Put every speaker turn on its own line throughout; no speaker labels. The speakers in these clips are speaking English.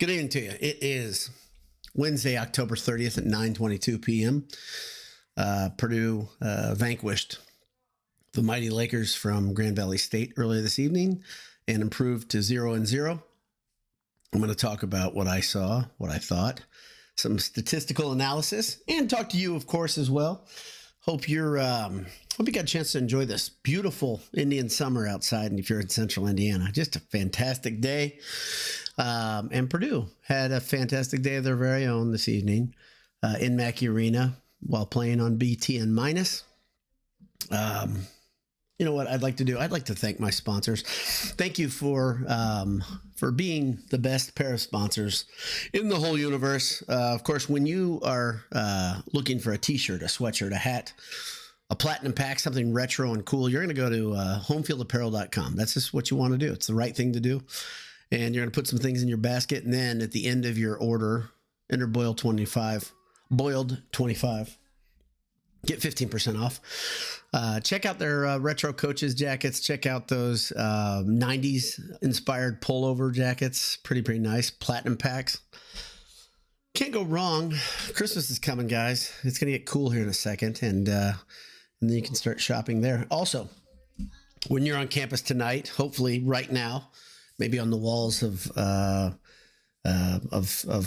Good evening to you. It is Wednesday, October 30th at 9:22 p.m. Purdue vanquished the mighty Lakers from Grand Valley State earlier this evening and improved to 0-0. I'm going to talk about what I saw, what I thought, some statistical analysis, and talk to you, of course, as well. Hope you got a chance to enjoy this beautiful Indian summer outside, and if you're in Central Indiana, just a fantastic day. And Purdue had a fantastic day of their very own this evening in Mackey Arena while playing on BTN minus. You know what I'd like to do? I'd like to thank my sponsors. Thank you for being the best pair of sponsors in the whole universe. Of course, when you are looking for a t-shirt, a sweatshirt, a hat, a platinum pack, something retro and cool, you're going to go to homefieldapparel.com. That's just what you want to do. It's the right thing to do. And you're going to put some things in your basket. And then at the end of your order, enter boiled 25. Get 15% off. Check out their retro coaches jackets. Check out those 90s inspired pullover jackets. Pretty nice. Platinum packs. Can't go wrong. Christmas is coming, guys. It's going to get cool here in a second. And then you can start shopping there. Also, when you're on campus tonight, hopefully right now, maybe on the walls of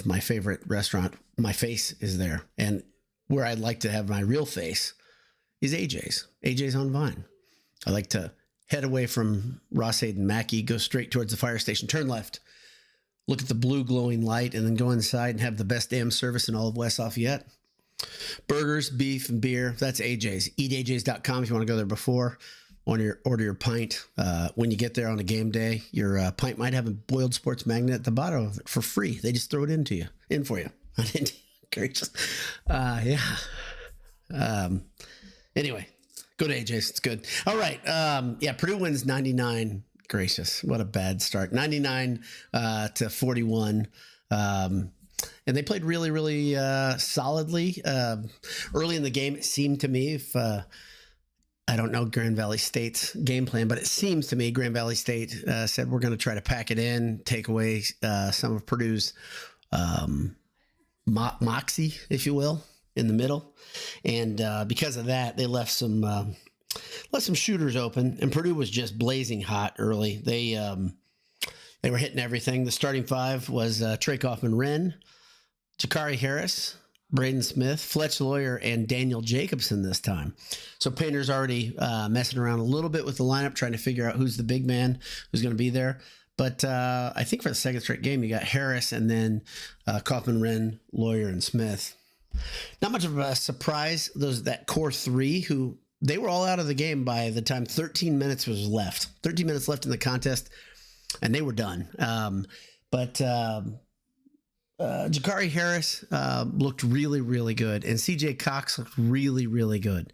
my favorite restaurant, my face is there. And where I'd like to have my real face is AJ's. AJ's on Vine. I like to head away from Rossade and Mackey, go straight towards the fire station, turn left, look at the blue glowing light, and then go inside and have the best damn service in all of West Lafayette. Burgers, beef, and beer. That's AJ's. EatAJ's.com if you want to go there before. Order your pint. When you get there on a game day, your pint might have a boiled sports magnet at the bottom of it for free. They just throw it in for you. I didn't. Gracious. Yeah. Anyway, go to AJ's. It's good. All right. Yeah. Purdue wins 99. Gracious. What a bad start. 99 to 41. And they played really solidly. Early in the game, it seemed to me, if I don't know Grand Valley State's game plan, but it seems to me Grand Valley State said we're going to try to pack it in, take away some of Purdue's moxie, if you will, in the middle. And because of that, they left some shooters open, and Purdue was just blazing hot early. They were hitting everything. The starting five was Kaufman-Renn, Jakari Harris, Braden Smith, Fletch Lawyer, and Daniel Jacobson this time. So Painter's already messing around a little bit with the lineup, trying to figure out who's the big man who's going to be there. But I think for the second straight game, you got Harris and then Kaufman-Renn, Lawyer, and Smith. Not much of a surprise. That core three, who they were all out of the game by the time 13 minutes was left. 13 minutes left in the contest, and they were done. But Jakari Harris looked really good, and CJ Cox looked really good,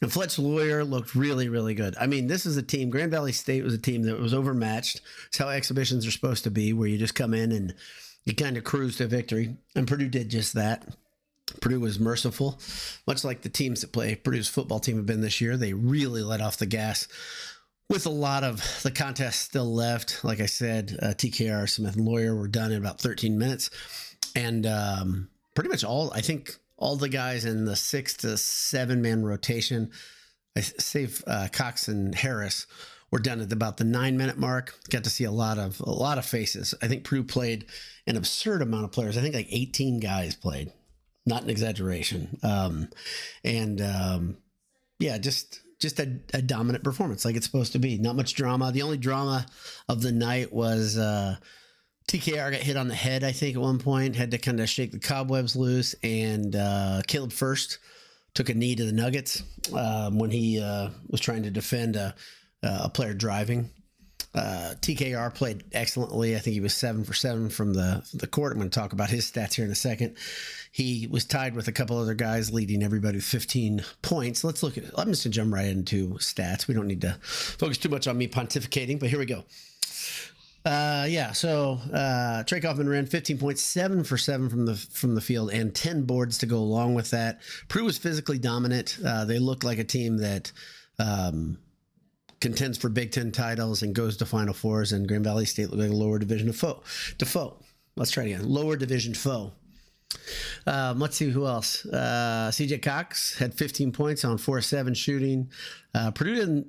and Fletch Lawyer looked really good. I mean, this is a team. Grand Valley State was a team that was overmatched. It's how exhibitions are supposed to be, where you just come in and you kind of cruise to victory, and Purdue did just that. Purdue was merciful, much like the teams that play Purdue's football team have been this year. They really let off the gas with a lot of the contest still left. Like I said, TKR, Smith, and Lawyer were done in about 13 minutes. And pretty much all the guys in the 6 to 7 man rotation, save Cox and Harris, were done at about the 9-minute mark. Got to see a lot of faces. I think Purdue played an absurd amount of players. I think like 18 guys played. Not an exaggeration. Yeah, just a dominant performance like it's supposed to be. Not much drama. The only drama of the night was TKR got hit on the head, I think, at one point. Had to kind of shake the cobwebs loose. And Caleb First took a knee to the Nuggets when he was trying to defend a player driving. TKR played excellently. I think he was 7 for 7 from the court. I'm going to talk about his stats here in a second. He was tied with a couple other guys, leading everybody with 15 points. Let's look at it. I'm just going to jump right into stats. We don't need to focus too much on me pontificating, but here we go. So Kaufman-Renn, 15 points, 7 for 7 from the field, and 10 boards to go along with that. Purdue was physically dominant. They looked like a team that contends for Big Ten titles and goes to Final Fours, and Grand Valley State looked like a lower division default. Let's try it again. Lower division foe. Let's see who else. CJ Cox had 15 points on 4-7 shooting. Purdue didn't.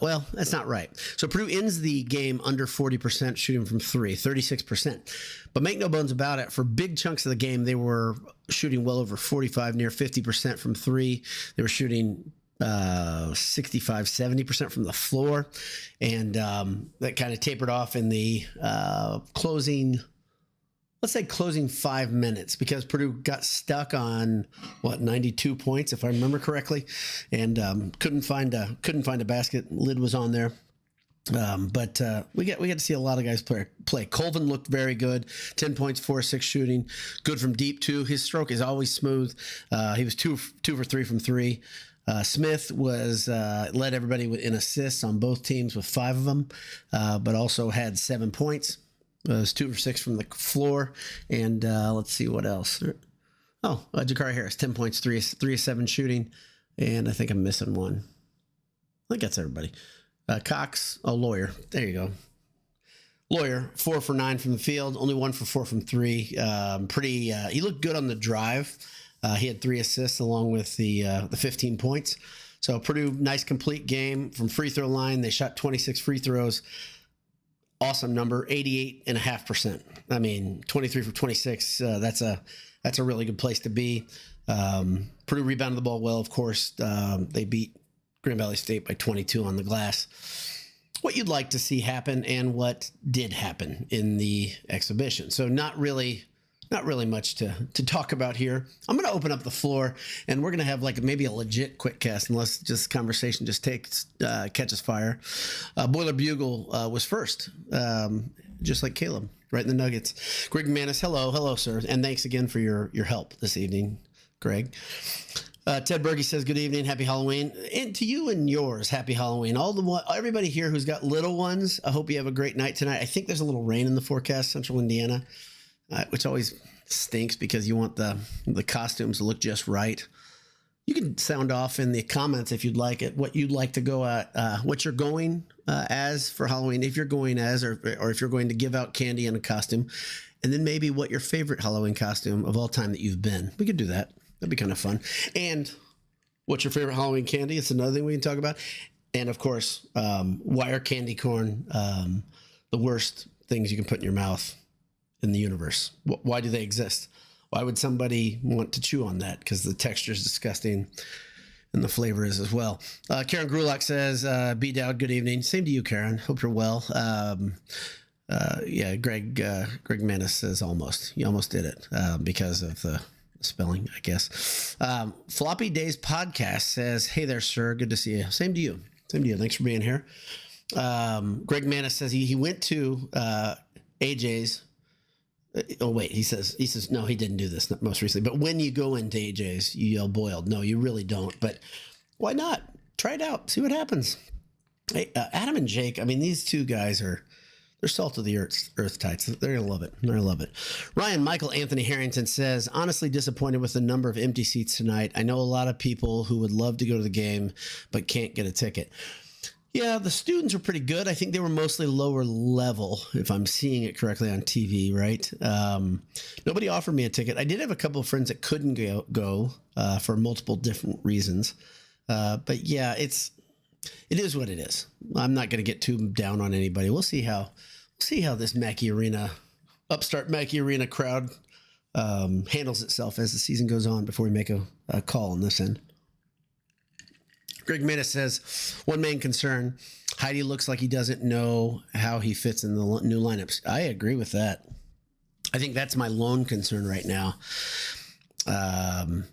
Well, that's not right. So Purdue ends the game under 40% shooting from three, 36%. But make no bones about it, for big chunks of the game, they were shooting well over 45, near 50% from three. They were shooting 65, 70% from the floor. And that kind of tapered off in the closing 5 minutes, because Purdue got stuck on 92 points, if I remember correctly, and couldn't find a basket. Lid was on there. But we get to see a lot of guys play. Colvin looked very good. 10 points, 4-6 shooting. Good from deep too. His stroke is always smooth. He was 2 for 3 from three. Smith was led everybody in assists on both teams with 5 of them, but also had 7 points. Was 2 for 6 from the floor. And let's see what else. Jakari Harris, 10 points, 3 of 7 shooting. And I think I'm missing one. I think that's everybody. Cox, Lawyer. There you go. Lawyer, 4 for 9 from the field, only 1 for 4 from three. He looked good on the drive. He had 3 assists along with the 15 points. So Purdue, nice complete game from free throw line. They shot 26 free throws. Awesome number, 88.5%. I mean, 23 for 26. That's a really good place to be. Purdue rebounded the ball well, of course. They beat Grand Valley State by 22 on the glass. What you'd like to see happen and what did happen in the exhibition. So not really much to talk about here. I'm going to open up the floor, and we're going to have maybe a legit quick cast, unless just conversation just catches fire. Boiler Bugle was first, just like Caleb, right in the Nuggets. Greg Manis, hello, sir, and thanks again for your help this evening, Greg. Ted Berge says, good evening, happy Halloween. And to you and yours, happy Halloween. Everybody here who's got little ones, I hope you have a great night tonight. I think there's a little rain in the forecast, central Indiana, which always stinks because you want the costumes to look just right. You can sound off in the comments if you'd like it, what you'd like to go at, what you're going as for Halloween, if you're going as, or if you're going to give out candy in a costume, and then maybe what your favorite Halloween costume of all time that you've been. We could do that. That'd be kind of fun. And what's your favorite Halloween candy? It's another thing we can talk about. And of course, why are candy corn the worst things you can put in your mouth in the universe? Why do they exist? Why would somebody want to chew on that? Because the texture is disgusting and the flavor is as well. Karen Grulak says, B. Dowd, good evening. Same to you, Karen. Hope you're well. Greg Manis says almost. You almost did it because of the spelling, I guess. Floppy Days Podcast says, hey there, sir. Good to see you. Same to you. Thanks for being here. Greg Manis says he went to AJ's. Oh, wait, he says, no, he didn't do this most recently. But when you go into AJ's, you yell boiled. No, you really don't. But why not? Try it out. See what happens. Hey, Adam and Jake, I mean, these two guys they're salt of the earth types. They're going to love it. Ryan Michael Anthony Harrington says, honestly disappointed with the number of empty seats tonight. I know a lot of people who would love to go to the game, but can't get a ticket. Yeah, the students were pretty good. I think they were mostly lower level, if I'm seeing it correctly on TV, right? Nobody offered me a ticket. I did have a couple of friends that couldn't go for multiple different reasons. But yeah, it is what it is. I'm not going to get too down on anybody. We'll see how this upstart Mackey Arena crowd handles itself as the season goes on before we make a call on this end. Greg Manis says, one main concern, Heidi looks like he doesn't know how he fits in the new lineups. I agree with that. I think that's my lone concern right now. And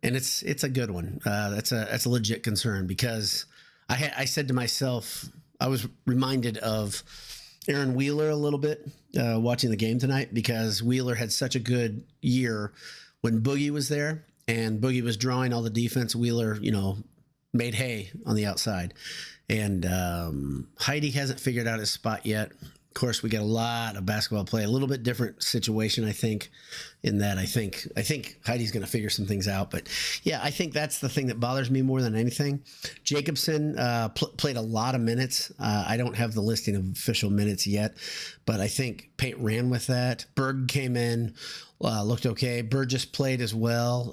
it's a good one. That's a legit concern, because I said to myself, I was reminded of Aaron Wheeler a little bit watching the game tonight, because Wheeler had such a good year when Boogie was there and Boogie was drawing all the defense. Wheeler, made hay on the outside, and Heidi hasn't figured out his spot yet. course, we get a lot of basketball play. A little bit different situation, I think, in that I think Heidi's going to figure some things out. But yeah, I think that's the thing that bothers me more than anything. Jacobson played a lot of minutes. I don't have the listing of official minutes yet, but I think Pate ran with that. Berg came in, looked okay. Burgess played as well.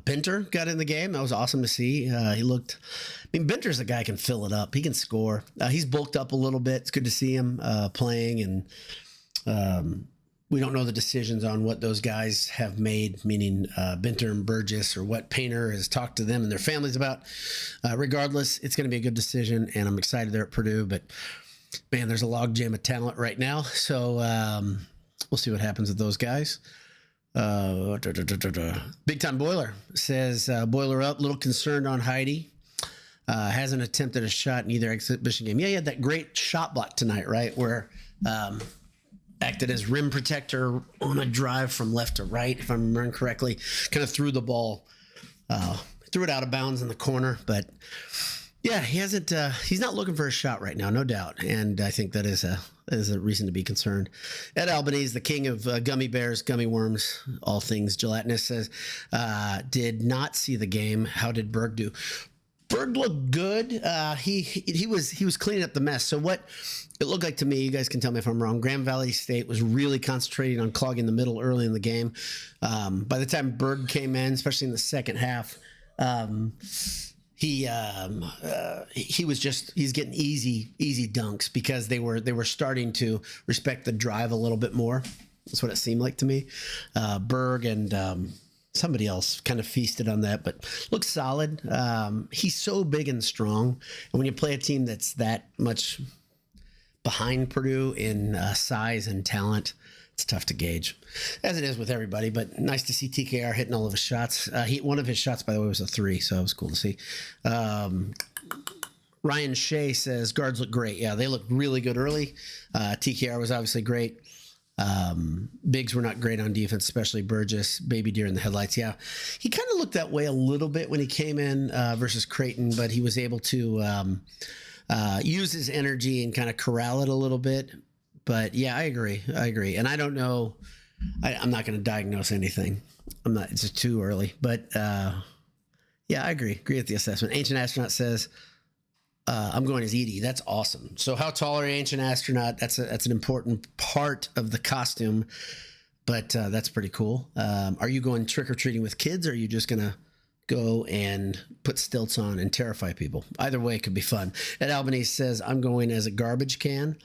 Benter got in the game. That was awesome to see. He looked. I mean, Benter's a guy who can fill it up. He can score. He's bulked up a little bit. It's good to see him playing, and we don't know the decisions on what those guys have made, meaning Benter and Burgess, or what Painter has talked to them and their families about. Regardless, it's going to be a good decision, and I'm excited they're at Purdue. But, man, there's a logjam of talent right now, so we'll see what happens with those guys. Big Time Boiler says, Boiler up, little concerned on Heidi. Hasn't attempted a shot in either exhibition game. Yeah, he had that great shot block tonight, right? Where acted as rim protector on a drive from left to right, if I'm remembering correctly. Kind of threw the ball, threw it out of bounds in the corner. But yeah, he hasn't. He's not looking for a shot right now, no doubt. And I think that is a reason to be concerned. Ed Albanese, the king of gummy bears, gummy worms, all things gelatinous, says, did not see the game. How did Berg do? Berg looked good. He was cleaning up the mess. So what it looked like to me, you guys can tell me if I'm wrong, Grand Valley State was really concentrating on clogging the middle early in the game. By the time Berg came in, especially in the second half, he's getting easy dunks because they were starting to respect the drive a little bit more. That's what it seemed like to me. Berg and somebody else kind of feasted on that, but looks solid. He's so big and strong, and when you play a team that's that much behind Purdue in size and talent, it's tough to gauge, as it is with everybody. But nice to see TKR hitting all of his shots. One of his shots, by the way, was a 3, so it was cool to see. Ryan Shea says guards look great. Yeah, they look really good early. TKR was obviously great. Bigs were not great on defense, especially Burgess, baby deer in the headlights. Yeah, he kind of looked that way a little bit when he came in versus Creighton, but he was able to use his energy and kind of corral it a little bit. But yeah, I agree. And I don't know. I'm not going to diagnose anything. It's just too early. But yeah, I agree. Agree with the assessment. Ancient Astronaut says, I'm going as Edie. That's awesome. So how tall are you, Ancient Astronaut? That's an important part of the costume, but that's pretty cool. Are you going trick-or-treating with kids, or are you just going to go and put stilts on and terrify people? Either way, it could be fun. Ed Albanese says, I'm going as a garbage can.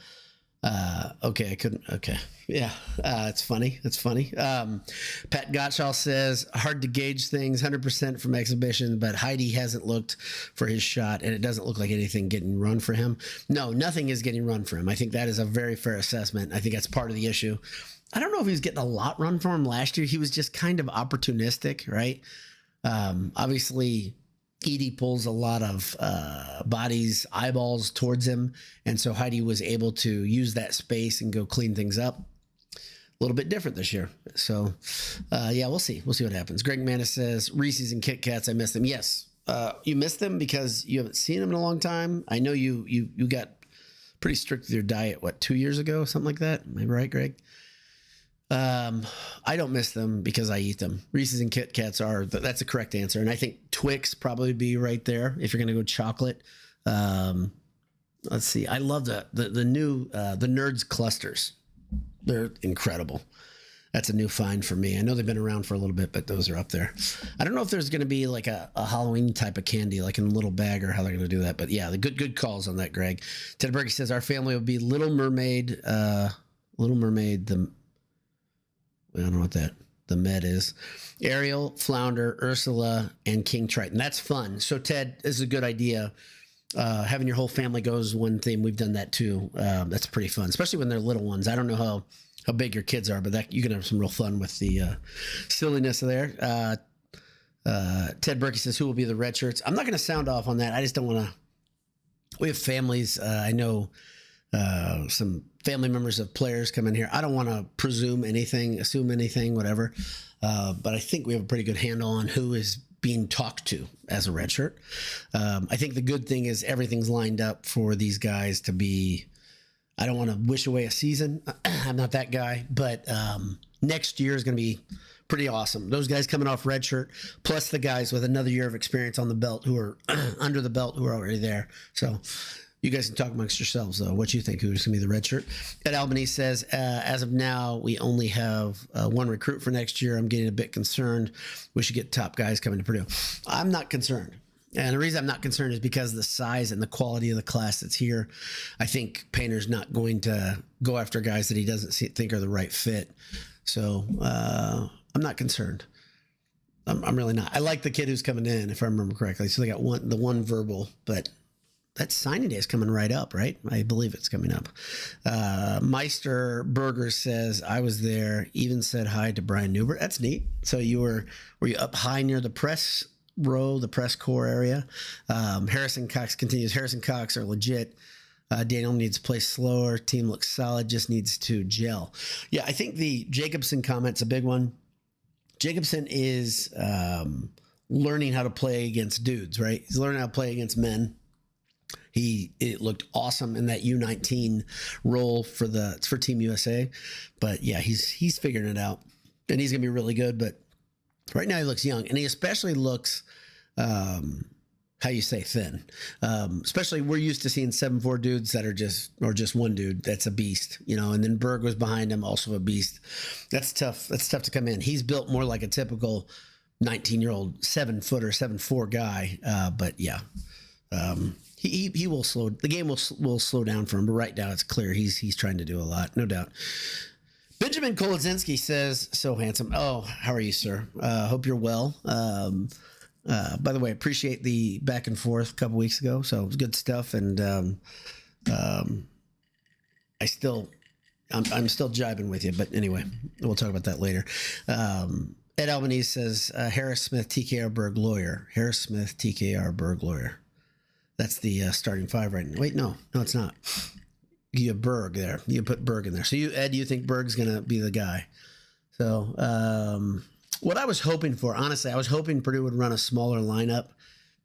Okay, I couldn't. Okay. Yeah, it's funny. It's funny. Pat Gottschall says, hard to gauge things 100% from exhibition, but Heidi hasn't looked for his shot, and it doesn't look like anything getting run for him. No, nothing is getting run for him. I think that is a very fair assessment. I think that's part of the issue. I don't know if he was getting a lot run for him last year. He was just kind of opportunistic, right? Obviously, Edie pulls a lot of bodies, eyeballs towards him, and so Heidi was able to use that space and go clean things up. A little bit different this year. So, yeah, we'll see. We'll see what happens. Greg Manis says, Reese's and Kit Kats, I miss them. Yes, you missed them because you haven't seen them in a long time. I know you got pretty strict with your diet, 2 years ago, something like that? Am I right, Greg? I don't miss them because I eat them. Reese's and Kit Kats that's a correct answer. And I think Twix probably be right there if you're going to go chocolate. Let's see. I love the new, the Nerds clusters. They're incredible. That's a new find for me. I know they've been around for a little bit, but those are up there. I don't know if there's going to be like a Halloween type of candy, like in a little bag, or how they're going to do that. But yeah, the good calls on that, Greg. Ted Berkey says our family would be Little Mermaid, I don't know what the med is. Ariel, Flounder, Ursula, and King Triton. That's fun. So Ted, this is a good idea. Having your whole family go is one thing. We've done that too. That's pretty fun, especially when they're little ones. I don't know how big your kids are, but you can have some real fun with the silliness there. Ted Berkey says, who will be the red shirts? I'm not going to sound off on that. I just don't want to. We have families. I know some family members of players come in here. I don't want to assume anything, whatever. But I think we have a pretty good handle on who is being talked to as a red shirt. I think the good thing is everything's lined up for these guys to be I don't want to wish away a season. I'm not that guy, but next year is going to be pretty awesome. Those guys coming off redshirt, plus the guys with another year of experience on the belt who are under the belt who are already there. So you guys can talk amongst yourselves, though. What you think? Who's going to be the red shirt? Ed Albany says, as of now, we only have one recruit for next year. I'm getting a bit concerned. We should get top guys coming to Purdue. I'm not concerned. And the reason I'm not concerned is because of the size and the quality of the class that's here. I think Painter's not going to go after guys that he doesn't think are the right fit. So I'm not concerned. I'm really not. I like the kid who's coming in, if I remember correctly. So they got the one verbal, but that signing day is coming right up, right? I believe it's coming up. Meister Berger says, I was there, even said hi to Brian Newbert. That's neat. So were you up high near the press row, the press corps area? Harrison Cox continues. Harrison Cox are legit. Daniel needs to play slower. Team looks solid, just needs to gel. Yeah, I think the Jacobson comment's a big one. Jacobson is learning how to play against dudes, right? He's learning how to play against men. It looked awesome in that U19 role for Team USA, but yeah, he's figuring it out, and he's gonna be really good. But right now he looks young, and he especially looks thin. Especially we're used to seeing 7'4" dudes that are just one dude that's a beast, and then Berg was behind him, also a beast. That's tough. That's tough to come in. He's built more like a typical 19-year-old 7-footer, 7'4" guy. But yeah. He will slow. The game will slow down for him, but right now it's clear he's trying to do a lot, no doubt. Benjamin Kolozinski says, "So handsome." Oh, how are you, sir? Hope you're well. By the way, appreciate the back and forth a couple weeks ago. So it was good stuff, and I'm still jibing with you. But anyway, we'll talk about that later. Ed Albanese says, Harris Smith, TKR Berg lawyer. Harris Smith, TKR Berg lawyer. That's the starting five right now. Wait, no, it's not. You have Berg there. You put Berg in there. So Ed, you think Berg's going to be the guy. So what I was hoping for, honestly, I was hoping Purdue would run a smaller lineup,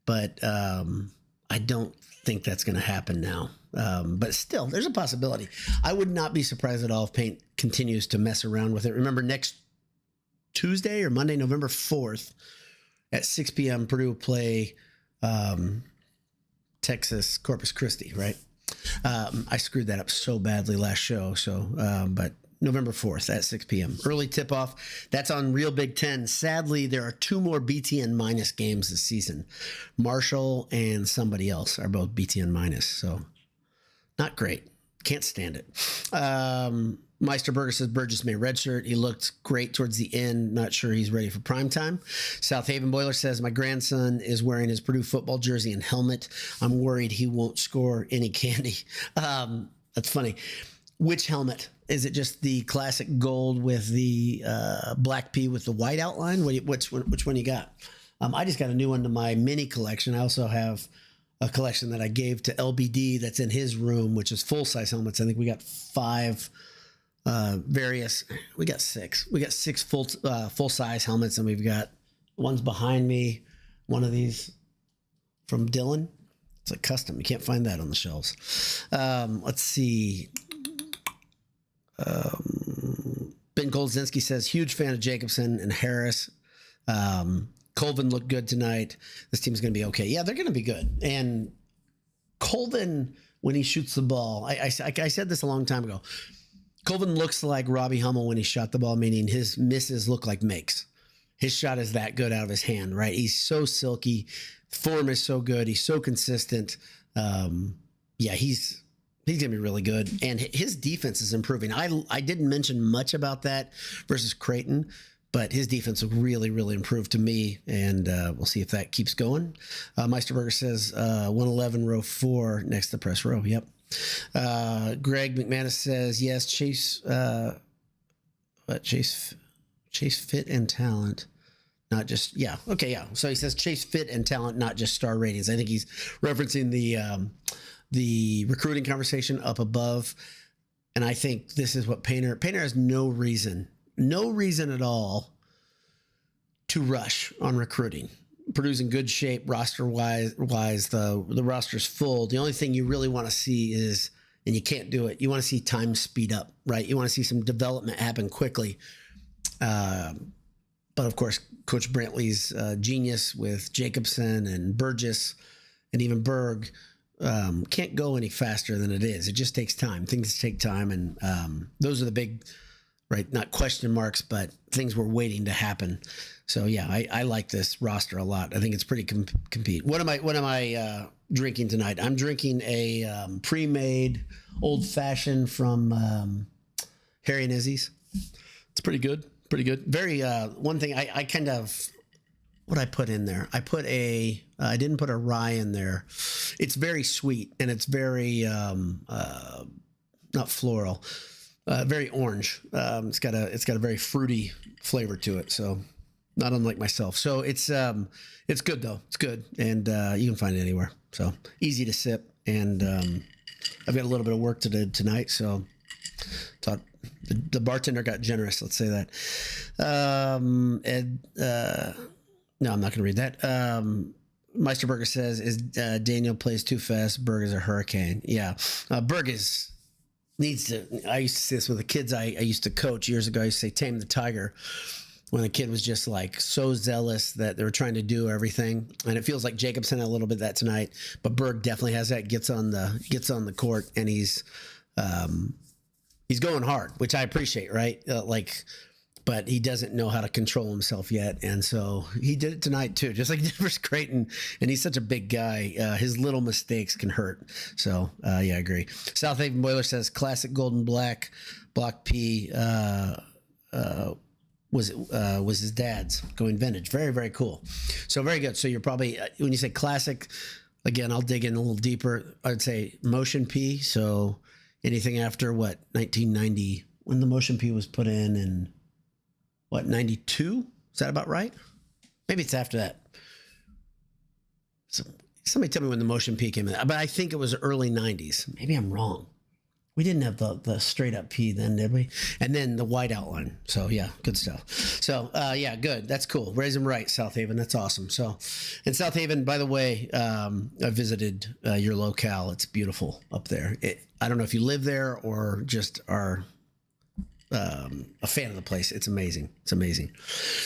but I don't think that's going to happen now. But still, there's a possibility. I would not be surprised at all if Paint continues to mess around with it. Remember, next Tuesday or Monday, November 4th at 6 p.m., Purdue will play Texas Corpus Christi, right? I screwed that up so badly last show. So, but November 4th at 6 p.m. Early tip-off. That's on Real Big Ten. Sadly, there are two more BTN minus games this season. Marshall and somebody else are both BTN minus. So, not great. Can't stand it. Meisterberger says Burgess made redshirt. He looked great towards the end. Not sure he's ready for prime time. South Haven Boiler says, my grandson is wearing his Purdue football jersey and helmet. I'm worried he won't score any candy. That's funny. Which helmet? Is it just the classic gold with the black P with the white outline? Which one you got? I just got a new one to my mini collection. I also have a collection that I gave to LBD that's in his room, which is full-size helmets. I think we got 5 we got 6 full-size helmets, and we've got one's behind me, one of these from Dylan. It's a custom. You can't find that on the shelves. Let's see. Ben Kolzinski says, huge fan of Jacobson and Harris. Colvin looked good tonight. This team's going to be okay. Yeah, they're going to be good. And Colvin, when he shoots the ball, I said this a long time ago. Colvin looks like Robbie Hummel when he shot the ball, meaning his misses look like makes. His shot is that good out of his hand, right? He's so silky. Form is so good. He's so consistent. Yeah, he's going to be really good. And his defense is improving. I didn't mention much about that versus Creighton, but his defense will really, really improve to me, and we'll see if that keeps going. Meisterberger says 111 row 4 next to the press row. Yep. Greg McManus says, yes, Chase fit and talent, not just, yeah. Okay. Yeah. So he says Chase fit and talent, not just star ratings. I think he's referencing the recruiting conversation up above. And I think this is what Painter has no reason at all to rush on recruiting. Purdue's in good shape roster wise. The roster's full. The only thing you really want to see is and you can't do it. You want to see time speed up, right? You want to see some development happen quickly. But of course, Coach Brantley's genius with Jacobson and Burgess and even Berg can't go any faster than it is. It just takes time. Things take time, and those are the big, right? Not question marks, but things were waiting to happen. So yeah, I like this roster a lot. I think it's pretty compete. What am I drinking tonight? I'm drinking a pre-made old fashioned from Harry and Izzy's. It's pretty good. Pretty good. Very one thing I kind of what I put in there. I didn't put a rye in there. It's very sweet and it's very not floral, very orange. It's got a very fruity flavor to it. So not unlike myself. So it's good though. It's good, and you can find it anywhere. So easy to sip, and I've got a little bit of work to do tonight. So thought the bartender got generous. Let's say that. No, I'm not going to read that. Meisterberger says, "Is Daniel plays too fast? Berg is a hurricane." Yeah, Berg needs to. I used to say this with the kids I used to coach years ago. I used to say, "Tame the tiger." When the kid was just like so zealous that they were trying to do everything, and it feels like Jacobson had a little bit of that tonight, but Berg definitely has that. Gets on the court, and he's going hard, which I appreciate, right? But he doesn't know how to control himself yet, and so he did it tonight too, just like Denver's Creighton. And he's such a big guy; his little mistakes can hurt. So yeah, I agree. South Haven Boiler says classic golden black block P. Was his dad's, going vintage. Very, very cool. So very good. So you're probably, when you say classic, again, I'll dig in a little deeper. I'd say Motion P. So anything after 1990, when the Motion P was put in 92? Is that about right? Maybe it's after that. So somebody tell me when the Motion P came in. But I think it was early 90s. Maybe I'm wrong. We didn't have the straight up P then, did we? And then the white outline. So yeah, good stuff. So yeah, good. That's cool. Raise them right, South Haven. That's awesome. So, in South Haven, by the way, I visited your locale. It's beautiful up there. I don't know if you live there or just are a fan of the place. It's amazing. It's amazing.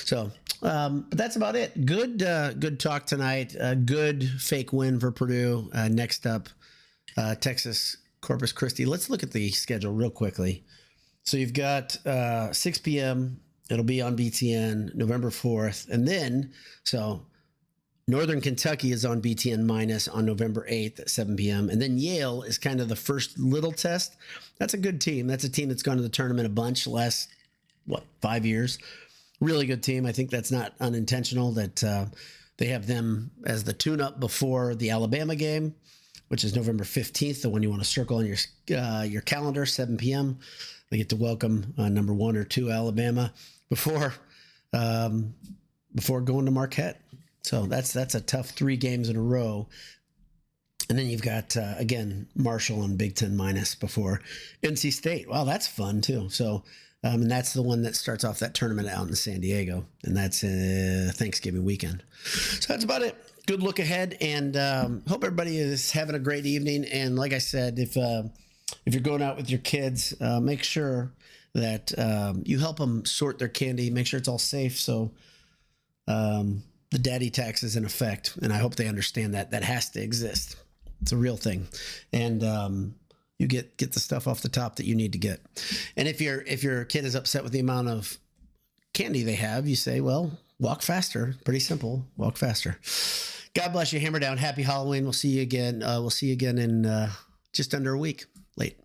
So, but that's about it. Good talk tonight. Good fake win for Purdue. Next up, Texas Corpus Christi. Let's look at the schedule real quickly. So you've got 6 p.m. It'll be on BTN November 4th. And then, so Northern Kentucky is on BTN minus on November 8th at 7 p.m. And then Yale is kind of the first little test. That's a good team. That's a team that's gone to the tournament a bunch the last, 5 years. Really good team. I think that's not unintentional that they have them as the tune-up before the Alabama game, which is November 15th, the one you want to circle on your calendar, 7 p.m. They get to welcome number 1 or 2 Alabama before going to Marquette. So that's a tough 3 games in a row. And then you've got, again, Marshall on Big Ten minus before NC State. Wow, that's fun too. So, and that's the one that starts off that tournament out in San Diego. And that's Thanksgiving weekend. So that's about it. Good look ahead, and hope everybody is having a great evening. And like I said, if you're going out with your kids, make sure that you help them sort their candy. Make sure it's all safe. So the daddy tax is in effect, and I hope they understand that has to exist. It's a real thing, and you get the stuff off the top that you need to get. And if your kid is upset with the amount of candy they have, you say, well, walk faster. Pretty simple. Walk faster. God bless you. Hammer down. Happy Halloween. We'll see you again. We'll see you again in just under a week. Late.